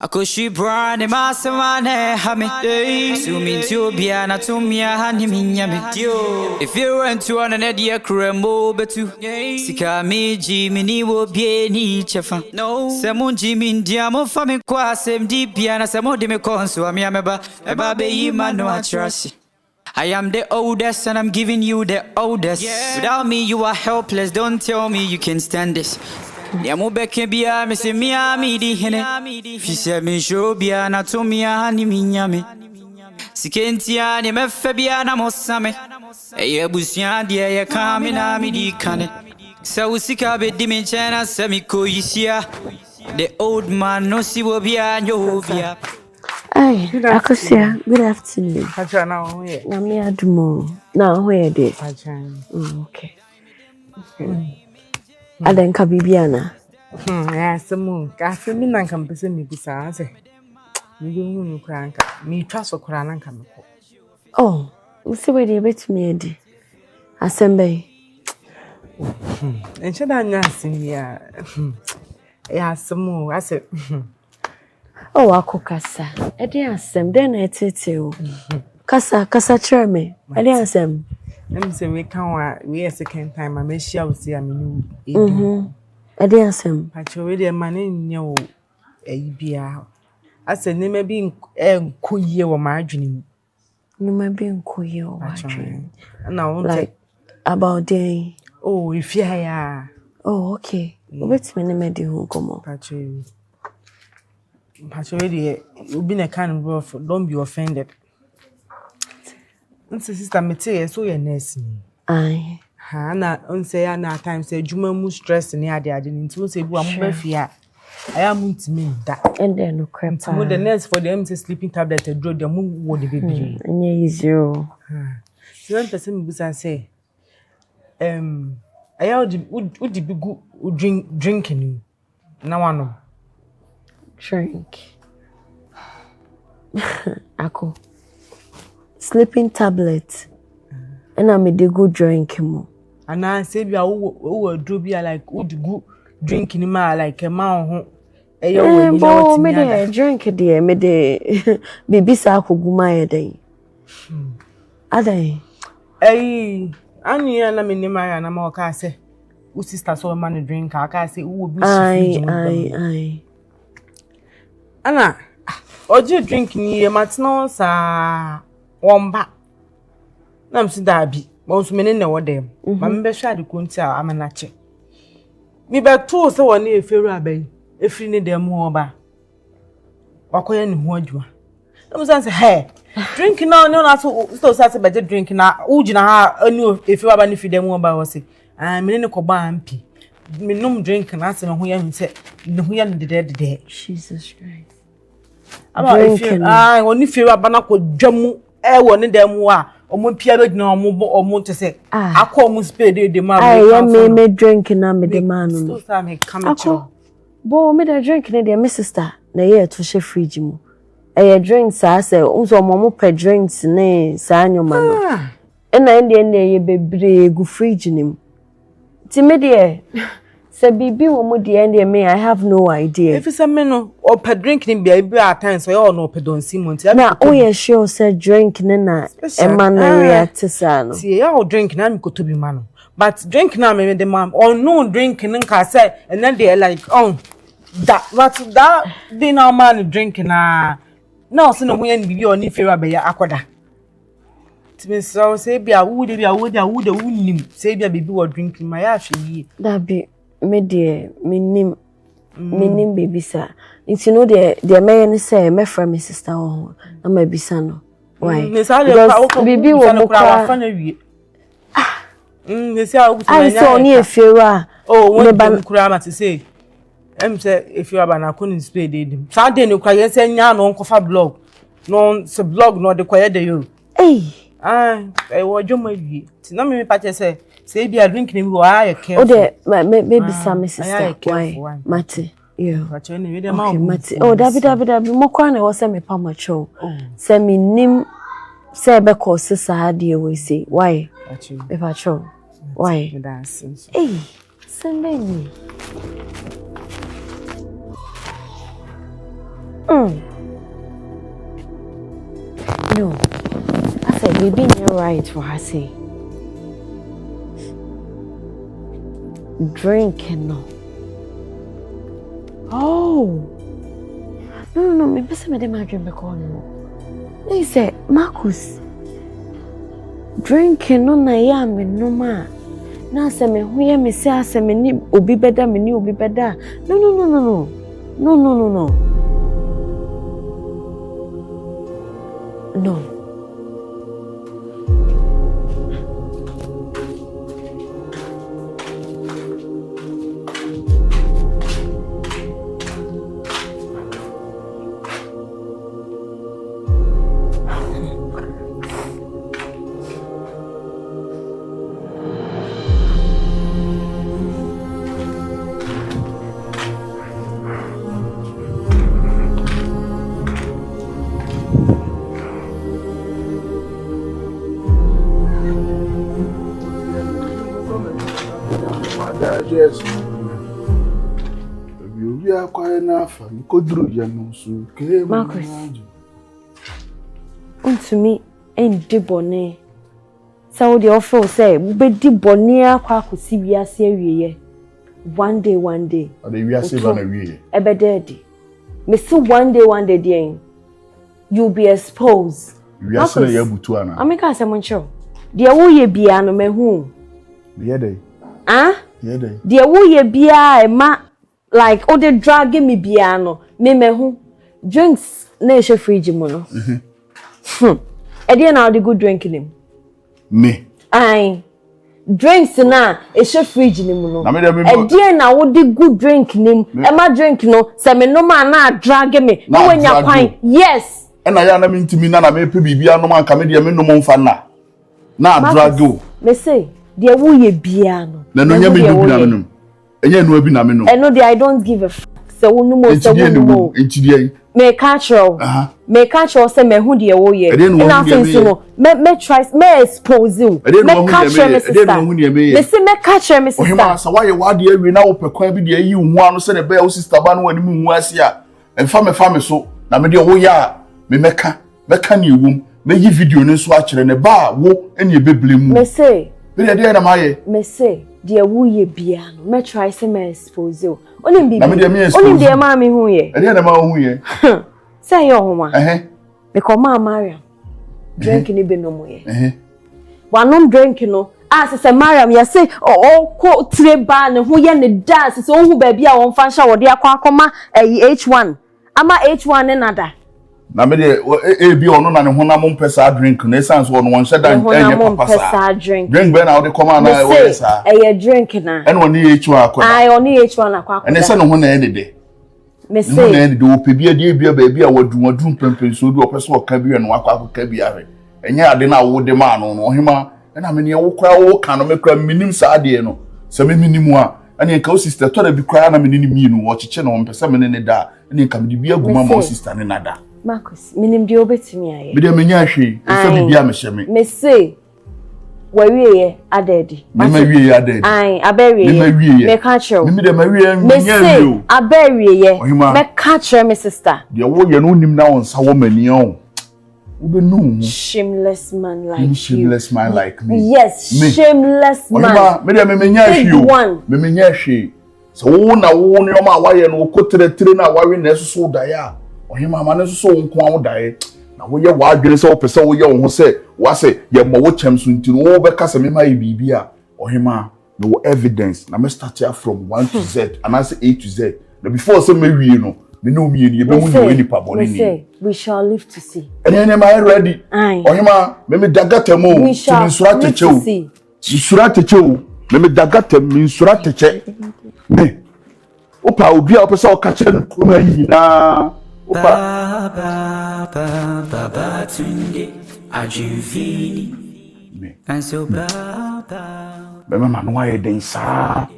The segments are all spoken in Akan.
Akoshi brand masamane hame Sumi tubia na tumia hani minyame If you run to an edia krembo betu Sika miji mini wo bie ni chefa Semu jimi ndiamo fami kwa semdi pia na semu dime konsu ameba Eba be yima no atrasi I am the oldest and I'm giving you the oldest Without me you are helpless, don't tell me you can stand this Niamu beke bia mese miami di hene Fise mi show bia na tumia hani minyame Sikentia ni mefe bia na mosame Eye busia die ye kame na mi di kane Sa usika be di menchena se mi koyisia The old man no si wo bia nyo bia Ay, Akosuah, good afternoon. Pacha na hoye. Na me adumo. Na hoye de. Pacha. Okay. Aden ka bibiana. Ya semu. Ka se mi na nka mpese mi bisa ase. Mi bi hu kura nka. Mi twa so kura na nka meko. Oh, usi we de betumi edi. Asembe. Enche da nya asemi ya. Ya semu ase. Oh, akokasa. Edi asem den na etete o. Kasa chere Edi asem. Em se we kan wa we second time ma me shia usi ya menu. Edi asem. Pacha we de ma ne nya o eyi bia. Ase ne me bi enkoye wo ma adwene mu. No me bi nkoye o adwene. Na won Like about day. Oh, if ya. Oh, okay. Obetumi ne me di hu komo. Pacha really, you been a kind of rough, don't be offended. Sister Mete, so your nurse. Aye. Hana, say, na time say, Juma mu stress in the idea, I didn't say, I'm fear. I am to me that. And then no crap. More the nurse for them to sleeping tablet and draw the moon would the baby. And yeah, zero. So one person was say, I would be good drinking. Now I know. Drink. Ako. Sleeping tablet. And I made a good drink mo. And I say we are do be like good drinking ma like a man who me de drink there me de bibi sa akoguma ye den. Adai. Anya na me ni Mariam na ma ka say u sister so man drink aka say u obi fridge mo. Aye. Ana oje drink ni e matno sa womba na msi da bi mo so mene na wodem ma me be hwa de konti a amanache mi be to se woni eferu abai efiri ne dem ho ba wakoye ne ho adwuma na msa say hey drink na na so say be drink na ujina ha anu eferu aba ne fi dem ho ba wo say mene ne ko ba ampi me num drink na se ne ho ya nse ne ho ya ne de Jesus Christ. Aba if woni fewa bana ko dwamu woni dem wa omo pia be gina omo to say akọ omo spade de ma me drink na me de man no. So say me come cho. Bo me de drink na de my sister na ye to she fridge mu. Drink sa say unso omo pe drinks ne sa anyoma no. E na ndie ye bebre gu fridge nim. Ti me de se bibi wo mu de me I have no idea. If it's a meno or per drink ni be at times so you no pe don simon. Na o ye sure say drink na e man react sa no. See ya drink na me ko to be man. But drink na me the man or no drink nka say and then they like that be no man drink na so no when bibi oni fewa be ya akoda. Timi so say bia would nim say bia bibi wo drink ma ya hwe. That be me de minim baby sir. It's you know the man say me from my sister ho na my bisa no. Why? Bibi wo mo kwa fa na wie. Me say I saw ni efewa. Oh, when ban kura ma to say. Say if you aba na Akono spade dem. Sa de no kwa ye say nya no nkofa blog. No se blog no de kwa ye de yo. Eh. Wo dwoma wie. Ti na me pa che say be a drink ni we are careful. Oh there maybe some sister why Mate. Yeah. Okay, Mate. Oh David mo kwa na wo say me pa macho. Say me nim say be ko sisa de we say why? Me pacho. Why? Hey, send me. No. I said, we been here right for her say. Drinking no. Oh. No, maybe some of them are drinking no. They said, Marcus. Drinking no na ya me no ma. Na se me hu ye me se ase me ni obi beda me ni obi beda. No. No. Yes. We are quite enough. You could do your Marcus. To me, ain't de bonnet. So the offer say, be de bonnet, Akosuah see one day. Or the we are saving a way. Ebe daddy. Me see one day, dear. You'll be exposed. We are saying you butuana. I make us a moncho. Dear, wo ye biano me who? The other. Yeah, dear, wo ye bia ma like all the dragging me biano. Me who drinks na she fridge mono. Edian now the good drinking him. Me. Aye. Drinks na she fridge ni mono. Edian now wo the good drink him. E ma drink no se me no man na drag me. No when ya kwine. Yes. And I am into me na me pe bibia no man ka me de me no mo mfa na. Na drag you. Me say dear wo ye bia no. Na no nya me du na me no. Enye no abi na me no. No dey I don't give a fuck. So wo no mo so wo no. Enchidie. Me catch you. Me catch you say me hu de wo ye. Na fence no. Me try me expose you. Me catch you me sister. Me say me catch you me sister. Ohima sa why wa de awi na wo pekwan bi de ayi hu anu se ne be wo sister ba no wani mu hu ase a. Emfa me so na me de wo ya me meka ni ewum. Me yi video ni so a kire ne ba wo ene ebeble mu. Me say be de na maye. Me say de wo ye bia no. Me try say me expose you. Onim bibi. Onim de ma me hu ye. E de na ma hu ye. Say your homa. Because ma Mariam drink ni be no mo ye. Wanom drink no. Say Mariam ya say ko tire ba ne hu ye ne dance so hu ba bia won fa sha wo de akoma H1. Ama H1 ne nada. Na me de bi ono na ne honam mpesa drink na essence wo no won sheda enye papa drink be na wo de come na wo sa drink na ene oni H1 akoda oni H1 akoda ene se no ho na ene de me say na ene de wo pe bia de bia ba bia wadum pempen so do opese wo ka bia no akwa bia hwe enye ade na wo de ma no no hima ena me ne wo kwa wo ka no me kwa minim sa ade no se me minim a ene ka o sister to da bi kwa na me ni mi no wo chiche no mpesa me ne da ene ka me de bia guma ma sister ne nada. Marcus, minim di obetimi aye. Me de menya hwe, so bibia me hye me. Me say, wa wiye adedi. Me ma wiye adedi. Aye, abewiye. Me ma wiye. Me ka kire. Me de ma wiye me say, abewiye. Me ka kire me sister. De wo ye no nim na won sa wo mani on. Wo be no. Shameless man like you. Shameless man like me. Yes, shameless man. Ohima, me de me menya hwe o. Me menya hwe. So wo na wo ne o ma wa ye no ko tere na wa we na so da ya. Ohima ma ne so nko awo dae na wo ye wa adwene se wo pese wo ye wo ho se wa se ye mo wo chem so ntino wo be kasa me ma ye bibia ohima no evidence na me start here from 1 to Z and I say A to Z na before say me wie no me no me ni ye be hu ni ni pa boni ni we shall live to see ene ma ready ohima me dagata mo tin sura techew sura techew me dagata me sura teche me opa obi a opese o ka che no kuma yi na Baba tunde ajuvini and so baba be mama no aye den sa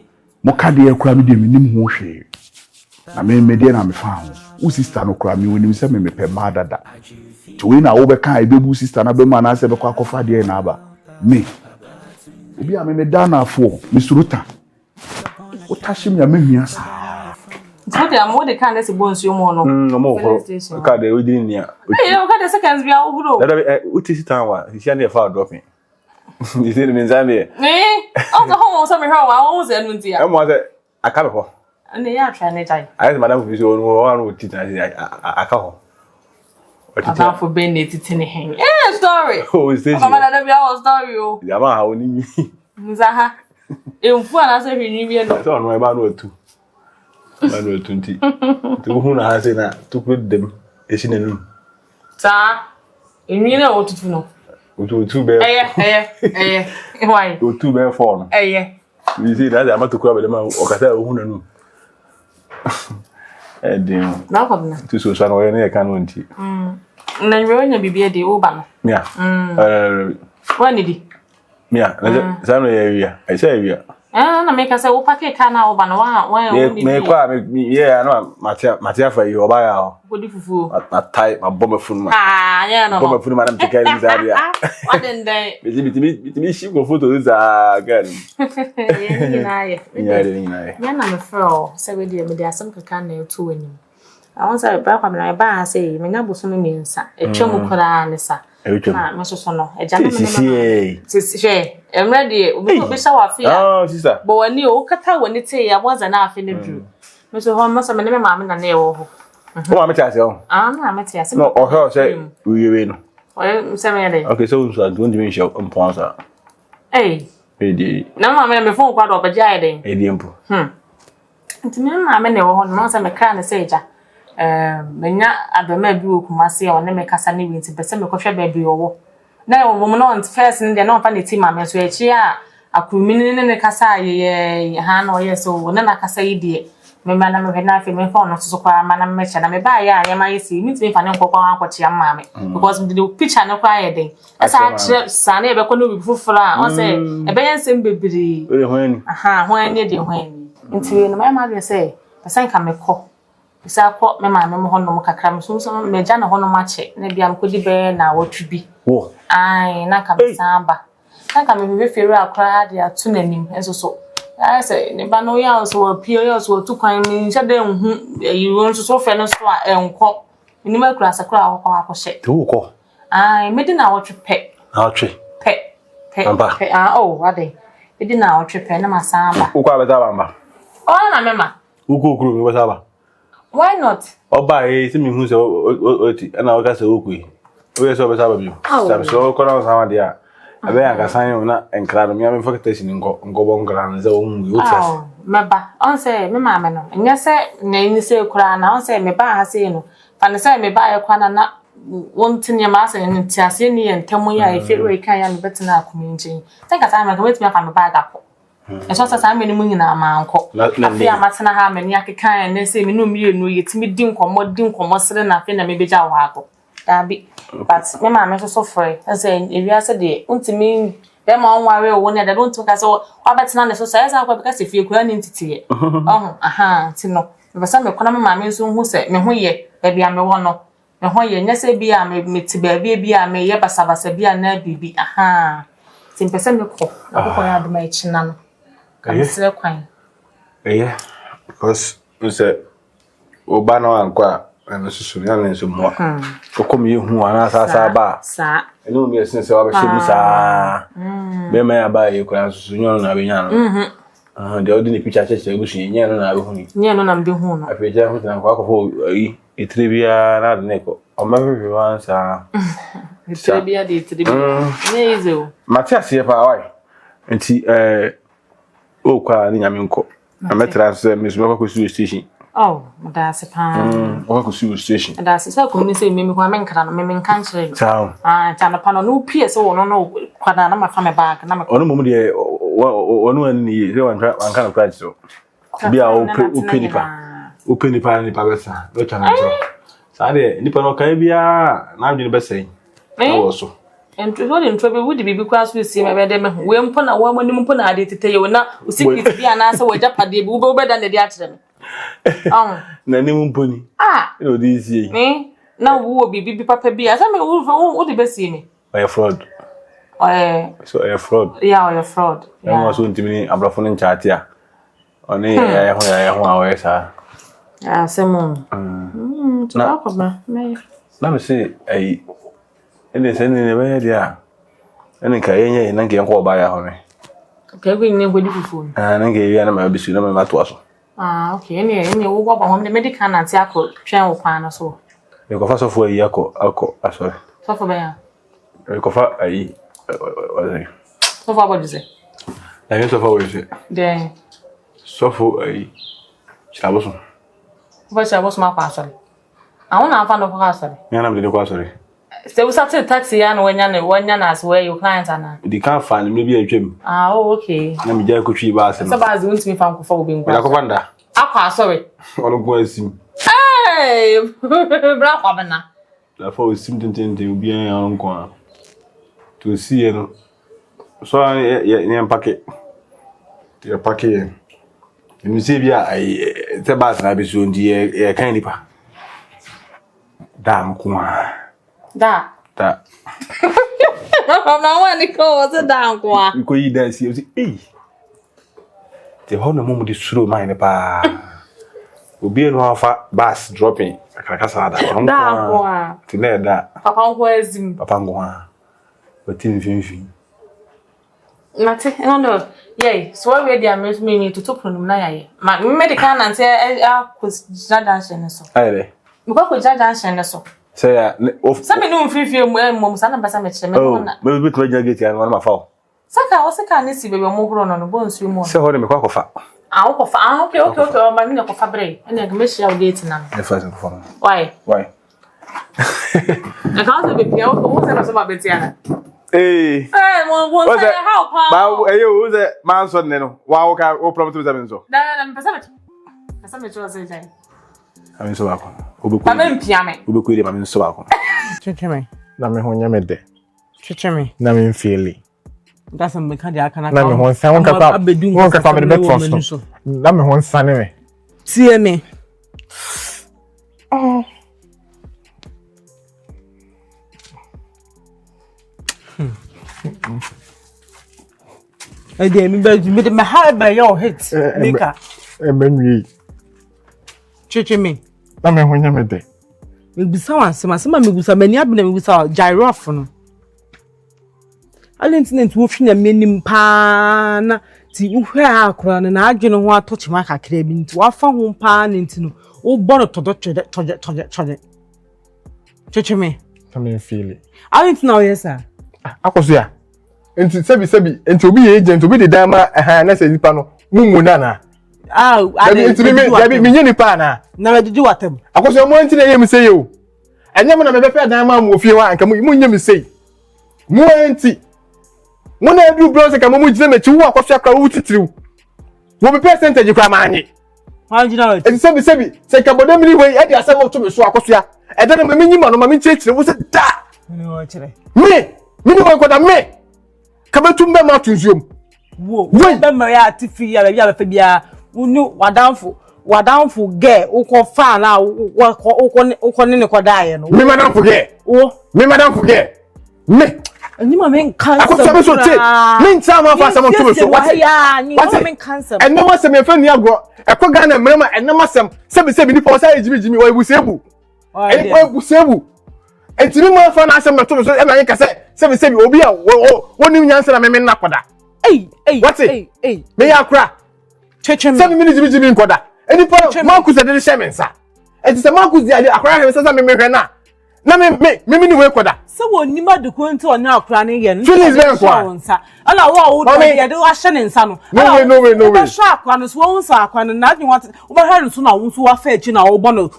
mo ka de akura me de minim ho hwe na me de na me fa ho u sister no kura me wonim se me pe ma dada to we na wo be kan e bebu sister na be ma na se be kwa kofa de na aba me obi a me da na afo me suruta o tashim ya me hia sa So they are more the kind of bones you mono. No, card we didn't near. You got the seconds be out. What is it? He's only a far dropping. You see the Minzambia. Eh? Oh, the home some her was and I was a couple. And they are trying to die. I Madame Vision one would teach a couple. What is that for being native in hang? Yeah, story. Oh, is this? I'm going to story. Yamaha, only Zaha. In fun, I said, you knew I saw my man or two. 120. To whom I say that to put them is in a room. Sir, you know what to know. Two bear. Why? Two bear form. Eh, you see that I'm not to crab them or Catel who know. Eh, dear. no, To so son or any account. then you're going to be a deal, Obama. Yeah. When did he? Yeah, some area. I say, yeah. I make us say, oh, packet can now, Obama. Yeah, I know, Matia for you or buy out. What if you a type, a bomber from ah, yeah, no, bomber from Madame to carry this area. what then they? Me, she go photos again. Yeah, I'm a fro, say with you, there are some can two in you. I want to back on my bar, say, my number so many, sir, a chomu coranessa. Mr. Sono, a gentleman. I'm ready. We will be so fear. Oh, sister. But when you cut out when it say I was enough in the drew. Mr. Holmes, I'm a mamma and a nail. Oh, I'm a child. I'm a child. No, or her say, we win. Well, 7 days. Okay, so I don't mean show on Ponza. Eh, no, I'm before quite of a giant. A dimple. To me, I'm a once I'm a crown sage. Menya abema bi okumase a one meka sa ne winti pese me kohwe baby owo na woman on first in the no fa ne team am so echi a Akuming ne kasa ye ha na oye so wona na kasa yidie me ma na me hwe na afi me fa no so kwa ma na me cha na me ba ya ya ma yesi mi ti fa ne nkokwa ankochi am me because the picture ne kwa ye den asa sa na ebe ko no bi fufura on say ebe yensem bebiri aha hwan ne de hwan nti no ma de say pese nka me ko isa ko me ma me ho no kakra me so me ja na ho no ma che na bia me ko di be na wotwi wo ai na ka me samba na ka me be feru akra de atu nanim enso so I say ne ba no ya so apio ya so tu kwan me nche de hu yiwo nso so fe no so a enko ni ma kura sakura akọ she tu ko ai me di na wotwe pe pe oh ade me di na wotwe pe na masamba ukwa beta bamba na me ma ukukuru me beta ba. Why not? Oba see me who say oti na o ka say okui. O ye so be saba bio. So ko na sama dia. Abe aka san na enkra no me am focus nko bo nkra na ze o hu o tia. Meba. On say me ma me no. Nya say na ni say kura na on say me ba ha say no. Fa ne say me ba ye kwa na wontin ye ma say ni tiase ni ye ntemu ya e feru e kan ya me betina Akuming nchen. Take asa ma ka wetimi afa me ba ga ko. Eso sasa me ni mu nyina ma anko afi amatena ha me ni akekan na se me no mienu yetimi di nkomo sere na afi na me beja wo ako dabi but me ma me so free say ewia se de untimi be ma onware wo ne da don't ka so wa betena na so say say akwa because fie kura ni ntitiye aha ti no me basa me kona me ma me so hu se me ho ye ba bia me wo no me ho ye nya se bia me ti ba bia me ye basabasa bia na bibi aha ti mpese me ko akoko ya aduma ichina no Kamsile kwan. Because we say oba na ankwa na susu ya na nso mo. Kokomi hu ana sa ba. Sa. Enu mi esin se wa be shemu sa. Be ma ya ba ye kwa susu nyo na be nya no. De odi ni picture cheche ebusu nya no na be hu ni. Nya no na be hu no. Afeja hu na kwa akofo yi etribia na de neko. O ma be wan sa. Etribia de etribia. Nezo. Matias ye pa wai. Enti o kwa ni nyame nko ametra se mesuma kwa su station da se pa o kwa su station da se sa ko ni se me kwa men kra no me kan kire ta ta na pa no pie se wo no kwa na ma fa me bag na me ono mum de onu an ni se wan kan na price so bia o pe nipa be sa do cha na so sa de nipa no kan bia na adwene be sai o so entro ho de ntro be wudi bibi kwa so si me be de me we mpo na wo mani mpo na ade tete ye na o secret bia na se wo japade bi wo be da na de akyere me na ni mpo ni no di si me na wo bibi papa bia sa me wo de be si me o fraud so fraud yeah fraud yeah so ntimi ni abrafo no nchaate a oni ya ho a we sa Ah, Simon. Na me say ai ene se ne be dia. Ene ka yenye na nke nko ba ya ho ne. Okay, we need go di fufu. Ah, na nke ya na ma bisu na ma to aso. Ah, okay. Ene wo gba hom the medical na ti akọ twen wo kwan na so. E ko fa so fo yi akọ asori. So for be ya. E ko fa ai So for what is it? Na me so fa wo yi. Then So fo ai chaboso. What shall was my pastor? I want to find a pastor. Yana me de ko asori. So we sat taxi and when as where your clients are now. They can't find me be a dream. Ah, okay. Na me ja ko twi ba asem. Somebody wants me from for being. Ya ko fanda. Akwa sorry. Ono ko asim. Hey, bra kwa na. La fo asim tentente obi an ya nko a. To see e no. So ya packet. Ya packet. You see bia ai te ba na be so ndi e kan nipa. Da nko a. Da. Mama wani ko was da nko a. Ko yi da si o si te ho na mo di suro mine pa. Obi no afa bus dropping akakasa da. Da nko a. Ti na da. Papa nko azim. Papa nko a. Wetin finfin. Nate, no. Yeah, so we dey make me to pronum na yaye. Ma medical na say Accusations so. Aye. Me ko Accusations so. Say ya of. Sa me no mfifie mo sa na basa me kire me no na. Me bit waja gate ya no ma fa. Saka o saka ne si bebe mo horo no bo nsu mu. Say ho de me kwa kofa. Ah, o kofa. Ah, okay. O ma me kofa bre. Ene ga me share gate na. E fa se kofa. Why? E ka o be pia o se na so ba betiana. Eh, mo say how pa. Ba who say man so ne no. Wa wo ka o promise me so. Na pesa me cho say jai. Ami so ba ko. Obeku. Ba me mpia me. Obeku ide ma me so ba ko. Twetweme. Na me ho nya me de. Twetweme. Na me mfeeli. That's a meka de aka na. Na me ho nsa won ka me breakfast. Na me ho nsa ne me. Tie me. Oh. Ade mi ba me ha ba yo hit. Meka. Benwi. Twetweme. Na me ho nya me de. Me bisa wansema sema me bisa mani abena me bisa gyrof no. Alentiment wo hwe na menim pa na ti uhwe akora na adwene ho atochima kakra bi nti wafa ho pa na nti no wo bono todo toje. Twetweme. Na me mfeeli. Alent na oyesa. AKOSUAH. Enti sebi enti obi ye agent obi de dan ma na se nipa no mumu na na. Ah, enti me nyini pa na. Na we didi watem. AKOSUAH mo enti na ye mi say yo. Enye mo na me befe dan ma mo ofie wa anka mo nye mi say. Mo enti. Mo na edu bro se ka mo gine mechi wo AKOSUAH ka wo titiriw. Wo be percentage kwa ma anyi. Original. Enti sebi se ka bodam ni we e de asem to me so AKOSUAH. E de na me nyima no ma me chechire wo se da. Ni wo chire. Me ni ko da me. Kabetum be ma tunzuom. Wo be ma ya tifi ya be fa bia unu wadanfo ge ukọ fa na ukọ ne ko daaye no. Me madam forget. Wo me madam forget. Me Anima men cancer. AKOSUAH so te. Me nta ma fa some to so. What ya ni men cancer. And no masem e fa ni agro. E ko Ghana mrema and no masem. Sebi ni posa ejimi wa ebusebu. E wa ebusebu. Entimi mo fa na asem to so e na yin ka sebi obi a wonim nyansa na me nakoda. What it? Me ya kra. Twetweme. 7 minutes jimi nkoda. Eni pa Marcus de shemensa. Enti se Marcus di akra he se me hwe na. Na me ni we koda. Se woni maduko nti onya akra ne ye no. Feelings be kwa. Ala wo de de wa hye ne nsa no. No way. Wo sha akra no so wo nsa akra no na adwen wat wo ba hare so na wo so wa fa echi na wo bono.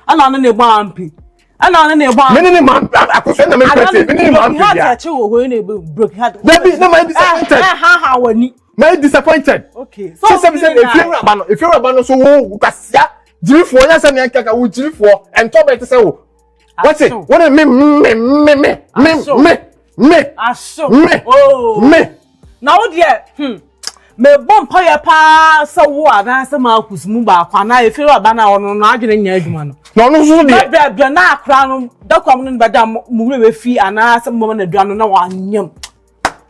Ala na egbo ampi. Ana na egbo ampi. Me ni man AKOSUAH na me pete. Me ni man ampi. Ya che wo ho na broke heart. Baby, no my disappointed. Ha wani. My disappointed. Okay. So if you rabano so wo kasia jirifo nya se ne kaka wo jirifo ento be te se wo. What it? What me Aso. Me. Na wo de me bom pa ya pa se wo adan se ma kusumu ba kwa na if you rabana ono na adwene nya adwuma no. No no so de. Bia na akra no da kwam no ba da mu we fi ana se mo na dua no na wa nyam.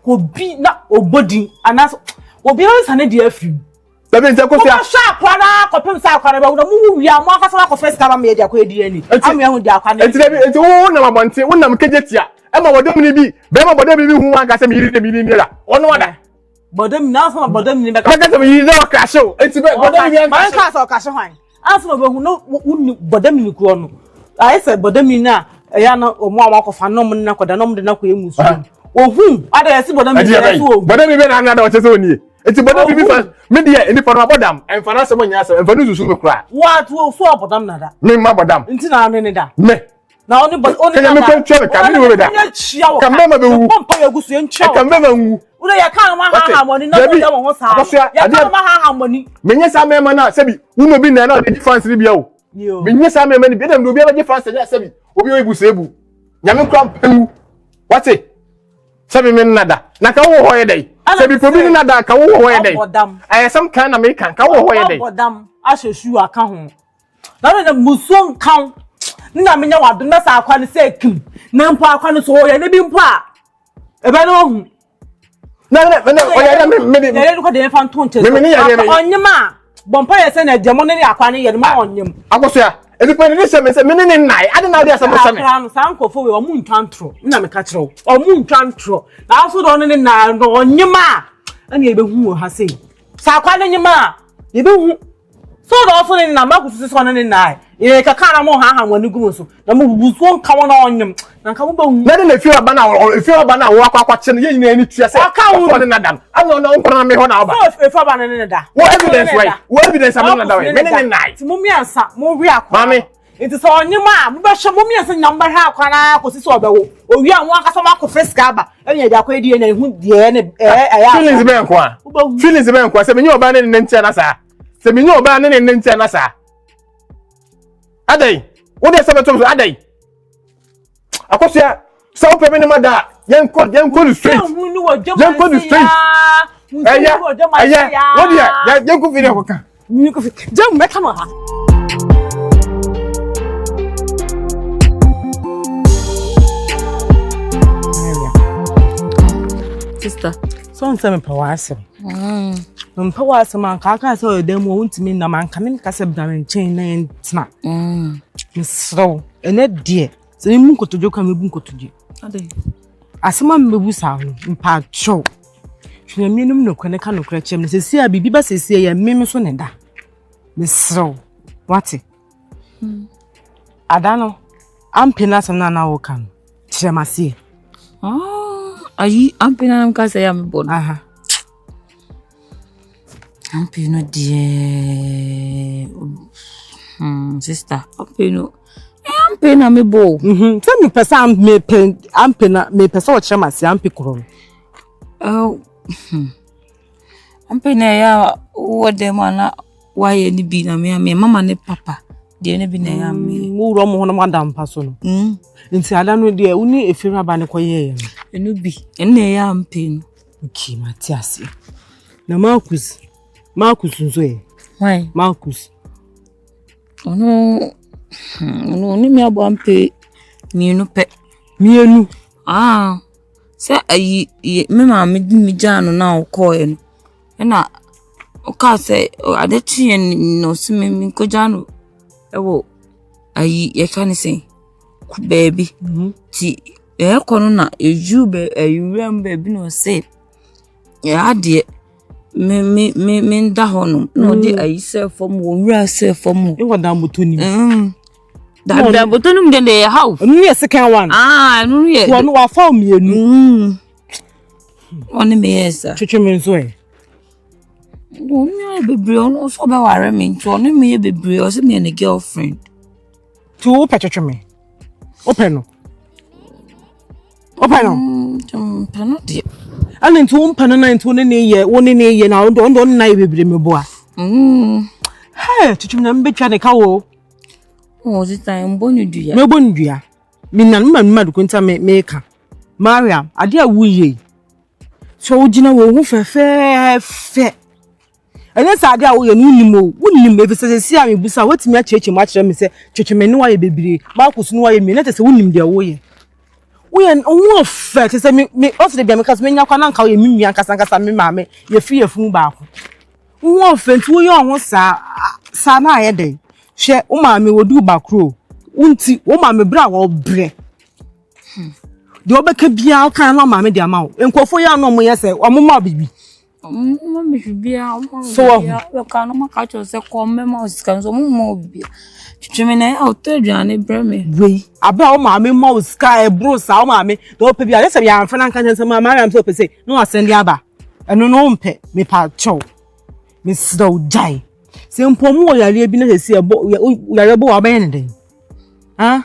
Obi na obodi ana obi on sane de afim Bebe nse ko sia. Sha kwara kopem sa kwara ba mu wi am aka sa ko first time me dia ko edi ani. Am ya hu dia kwa na. Enti wo na mabonte, wo na mkejetia. E ma bodom ni bi, be ma bodom bi hu aka se mi yiri de mi ni la. Ono wada. Bodom na so bodom ni be ka. Aka se mi yiri de crash o. Enti be bodom ni ma ka so ka hwan. Aso be hu no bodom ni ku ono. Ai se bodom ni na ya na omo akofa no mo na koda no mo de na ko emusu. Ohun ada yesi bodom ni so. Bodom ni be na na da o chese oni. Enti bodom bi fa me de eni fa no bodam. Emfa na se mo nya se, emfa no susu me kra. What wo so bodom na da. Me ma bodam. Enti na anu ni da. Me. Na oni na me kon chwe ka me we da. Ka me ma be wu. Pompa ya gusu en chwe. Ka me ma wu. Ule ya kan ma ha moni na mo de wo sa. Ya kan ma ha moni. Menye sa me ma na se bi, wo bi na na de difference ni bia o. Menye sa me ma ni bi dem do bia na difference na se bi. Obi o ibu se ebu. Nyame kra mpemu. Wate? Se bi me nada. Na ka wo ho ye dai. Se bi probi nada ka wo ho ye dai. I some kind American ka wo ho ye dai. Bodam ahwehwu aka ho. Na me muson kan. Nina menya wadu na sa akwa ne se kim. Na mpo akwa ne so ye ne bi mpo a. Ebe no hu. Na oya na me ye ko de fan tonte. Me ni ya ye me. Onyema. Bompa ye se na demo ne akwa ne ye ma onyem. Akosua. Edipo ni se me se me ni nai. Ade na ade asamo se me. Akran san kofo we omu ntwantro. Na me ka kire omu ntwantro. Na aso do ne na onyema. Ani ebe hu wo ha sei. Sa akwa ne nyema. Ebe hu. So do also ne na makusu so ne na. Ye ka kana mo ha wani gumu so. Na mo bubuso nka wona onyem. Na nka mo ba hu. Na de na fi aba na wo akwa che no ye nyina ni tua se. Aka wo de na dam. Ano na nkora na me ho na oba. So fi aba ne da. Wo evidence way. Wo evidence am na da way. Me ne nai. Ti mo miansa, mo wi akwa. Mami. Iti so onyema, mo ba hwe mo miansa nyamba ha akwa na akosi so obawo. Owi an wo akasa ma ko freska aba. Enya ja kwa edi enya hu de ne ya. Feelings be nkwa. Feelings be nkwa se me nyi oba ne ne ntia na sa. Se me nyi oba ne ne ntia na sa. Adai, what is something to Adai? Akosua, so pe me mada, yen ko the street. Yen ko the street. Aya, what dia? Yen ko video ko kan. Ni ko fi. Jam me kama ha. Sister, so on some power asem. Power asem an ka so dem wo ntimi na man kamen ka se bdan chen na entina. Misro, ene die. Se ni mun kotojo ka me bun kotoje. Ade. Asema mbebu sa ho, mpa cho. Hwena mienum no kwene ka no kra chem ne sesi a bibi ba sesi ya meme so ne da. Misro. Wate? Adano. Ampena asem na wo kan. Tiremase. Ayi ampena nam ka say am bon. Aha. Ampeno die. Sister, ampena me bo. Se me pesa ampena me pesa o tiremase ampekro. Ampena ya wo de mana waye ni bi na me mama ne papa. De ne bi na ya me. Wo ro mo ho no madam paso no. Nti ada no de uni efiri aba ne koye ye. Enu bi. Enne ya ampeno. Okay, Matiasi. Na Marcus nzo e. Why? Marcus. Ono ni mi abo ampe mienu pe. Mienu. Se ayi me ma me di mi jano na okoye no. Na oka se adechi no se me ko jano ewo ayi ye kan se ku baby. Ti kono na ejube ayuram baby no se ya de me nda hono no de ayi se fom wo wura se fom e wada motoni da botonu de ya house no ye second one no ye wonu wa fa mienu oni me yesa twetweme nso e no me bebre ono so be ware me nto oni me bebre o se me ne girlfriend tu twetweme open no pano de ani nto mpano na nto ne ye woni ne ye na ndo na ye bebre me boa twetweme na mbetwa ne ka wo this time bonu dua me bonu dua minnan mma dukunta me ka Mariam ade a wuye so ugina wo hu fe ene sa ade a wo ye no unim e fese se a me busa watimi a cheche ma kire me se twetweme ne wa ye bebre ma kosu ne wa ye me na tese unim de wo ye wo fe tese me o se de bia me ka so me nya kwa na nka wo ye minua nkasa me maame ye fi ye fun ba ko wo offense wo yo ho sa na aye den hwe wo ma me wodu bakro unti wo ma me bra wo bre de obeka bia kan na ma me de ama wo enkofo ya no mo yese o mo ma bibi Mama bibia so we kan no maka cho se ko mema osika so mo bibia twetweme na o to aduane bre me we aba wo ma me ma osika e bro sa wo ma me de opa bia yese bia amfa na kan se ma Mariam so pese no asende aba eno no mpe me pa cho me slow jai se mpo mu yare bi na se ebo yare bo wa ba yen den ha